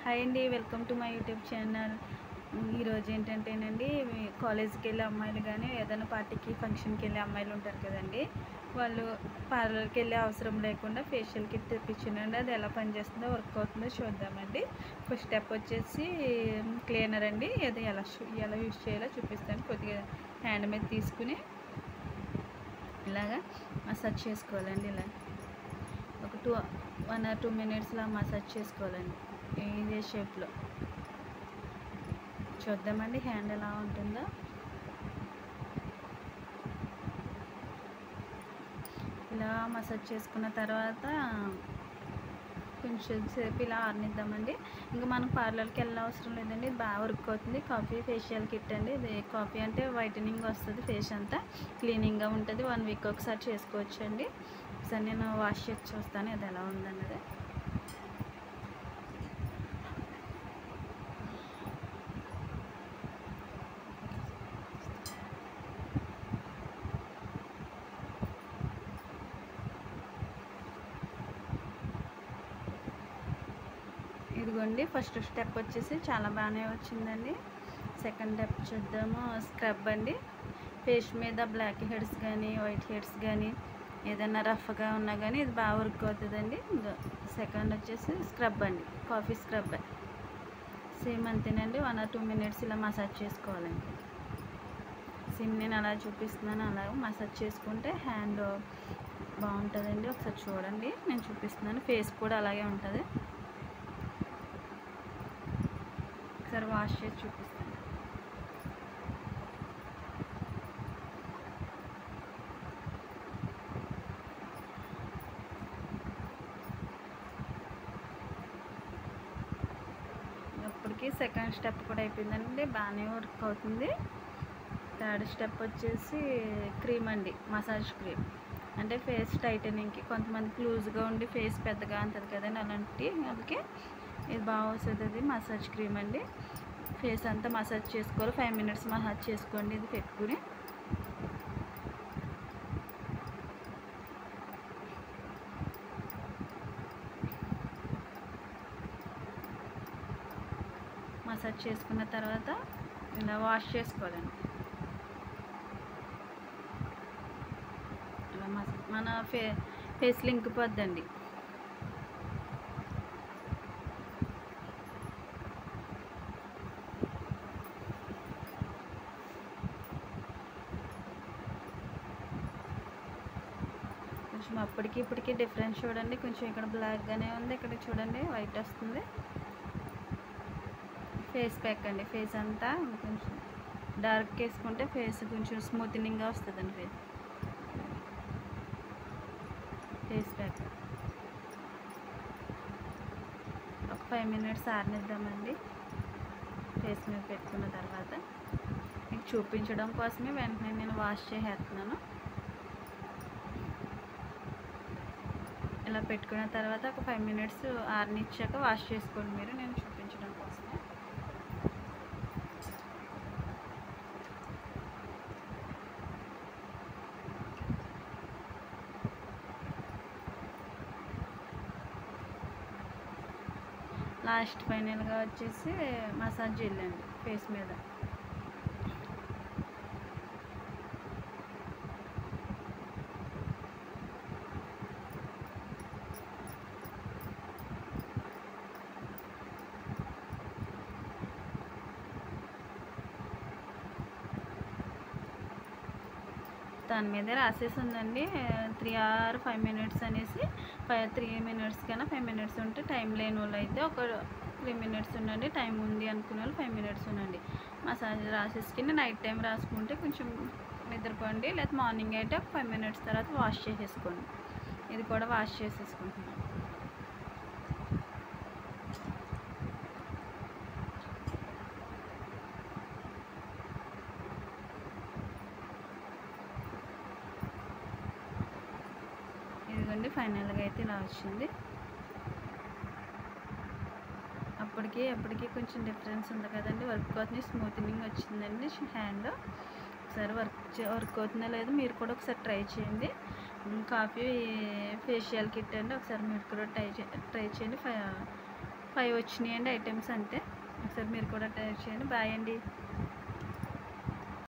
Hi అండి, welcome to my YouTube channel. ఈరోజు ఏంటంటేనండి, కాలేజీకి వెళ్ళే అమ్మాయిలు కానీ ఏదైనా పార్టీకి ఫంక్షన్కి వెళ్ళే అమ్మాయిలు ఉంటారు కదండి, వాళ్ళు పార్లర్కి వెళ్ళే అవసరం లేకుండా ఫేషియల్ కిట్ తెప్పించానండి. అది ఎలా పనిచేస్తుందో, వర్క్ అవుతుందో చూద్దామండి. ఫస్ట్ స్టెప్ వచ్చేసి క్లీనర్ అండి. అది ఎలా యూజ్ చేయాలో చూపిస్తాను. కొద్దిగా హ్యాండ్ మీద తీసుకుని ఇలాగా మసాజ్ చేసుకోవాలండి. ఇలా ఒక 1 or 2 minutes మసాజ్ చేసుకోవాలండి. ఇదే షేప్లో చూద్దామండి హ్యాండ్ ఎలా ఉంటుందో. ఇలా మసాజ్ చేసుకున్న తర్వాత కొంచెం సేపు ఇలా ఆరనిద్దామండి. ఇంకా మనం పార్లర్కి వెళ్ళిన అవసరం లేదండి, ఇది బాగా వర్క్ అవుతుంది. కాఫీ ఫేషియల్ కిట్ అండి. ఇది కాఫీ అంటే వైటనింగ్ వస్తుంది, ఫేస్ అంతా క్లీనింగ్గా ఉంటుంది. 1 week ఒకసారి చేసుకోవచ్చు అండి. ఒకసారి నేను వాష్ చేసి చూస్తాను అది ఎలా ఉందన్నది. ఇదిగోండి, ఫస్ట్ స్టెప్ వచ్చేసి చాలా బాగానే వచ్చిందండి. సెకండ్ స్టెప్ చూద్దాము. స్క్రబ్ అండి. ఫేస్ మీద బ్లాక్ హెడ్స్ కానీ వైట్ హెడ్స్ కానీ ఏదైనా రఫ్గా ఉన్నా కానీ ఇది బాగా వర్క్ అవుతుందండి. సెకండ్ వచ్చేసి స్క్రబ్ అండి, కాఫీ స్క్రబ్. సేమ్ అంతేనండి, 1 or 2 minutes ఇలా మసాజ్ చేసుకోవాలండి. సేమ్ నేను అలా చూపిస్తున్నాను, అలా మసాజ్ చేసుకుంటే హ్యాండ్ బాగుంటుందండి. ఒకసారి చూడండి, నేను చూపిస్తున్నాను. ఫేస్ కూడా అలాగే ఉంటుంది. ఒకసారి వాష్ చేసి చూపిస్తాను. అప్పటికి సెకండ్ స్టెప్ కూడా అయిపోయిందండి, బాగానే వర్క్ అవుతుంది. థర్డ్ స్టెప్ వచ్చేసి క్రీమ్ అండి, మసాజ్ క్రీమ్. అంటే ఫేస్ టైటనింగ్కి, కొంతమందికి లూజ్గా ఉండి ఫేస్ పెద్దగా ఉంటుంది కదండి, అలాంటి వాళ్ళకి ఇది బాగా వస్తుంది. అది మసాజ్ క్రీమ్ అండి. ఫేస్ అంతా మసాజ్ చేసుకోవాలి. 5 minutes మసాజ్ చేసుకోండి ఇది పెట్టుకుని. మసాజ్ చేసుకున్న తర్వాత ఇలా వాష్ చేసుకోవాలండి. ఇలా మన ఫేస్ ఇంకిపోద్దండి. కొంచెం అప్పటికి ఇప్పటికి డిఫరెన్స్ చూడండి. కొంచెం ఇక్కడ బ్లాక్గానే ఉంది, ఇక్కడ చూడండి వైట్ వస్తుంది. ఫేస్ ప్యాక్ అండి. ఫేస్ అంతా కొంచెం డార్క్ వేసుకుంటే ఫేస్ కొంచెం స్మూత్నింగ్గా వస్తుందండి. ఫేస్ ప్యాక్ ఒక 5 minutes ఆరనిద్దామండి. ఫేస్ మీద పెట్టుకున్న తర్వాత మీకు చూపించడం కోసమే వెంటనే నేను వాష్ చేసేస్తున్నాను. ఇలా పెట్టుకున్న తర్వాత ఒక 5 minutes ఆరనిచ్చాక వాష్ చేసుకోండి మీరు, నేను చూపించడం కోసమే. లాస్ట్ ఫైనల్గా వచ్చేసి మసాజ్ జెల్ అండి ఫేస్ మీద. దాని మీద రాసేసి ఉందండి 3 or 5 minutes అనేసి. 3 minutes కన్నా 5 minutes ఉంటే, టైం లేని వాళ్ళు అయితే ఒక 3 minutes ఉండండి, టైం ఉంది అనుకునే వాళ్ళు 5 minutes ఉండండి. మసాజ్ రాసేసుకుని నైట్ టైం రాసుకుంటే కొంచెం నిద్రపోండి, లేదా మార్నింగ్ అయితే ఒక 5 minutes తర్వాత వాష్ చేసేసుకోండి. ఇది కూడా వాష్ చేసేసుకుంటున్నాను. ఇదిగోండి, ఫైనల్గా అయితే ఇలా వచ్చింది. అప్పటికి కొంచెం డిఫరెన్స్ ఉంది కదండి, వర్క్ అవుతుంది. స్మూత్నింగ్ వచ్చిందండి హ్యాండ్. ఒకసారి వర్క్ అవుతుందో లేదో మీరు కూడా ఒకసారి ట్రై చేయండి. కాఫీ ఫేషియల్ కిట్ అండి, ఒకసారి మీరు కూడా ట్రై చేయండి. 5 వచ్చినాయండి ఐటమ్స్ అంతే. ఒకసారి మీరు కూడా ట్రై చేయండి. బాయ్ అండి.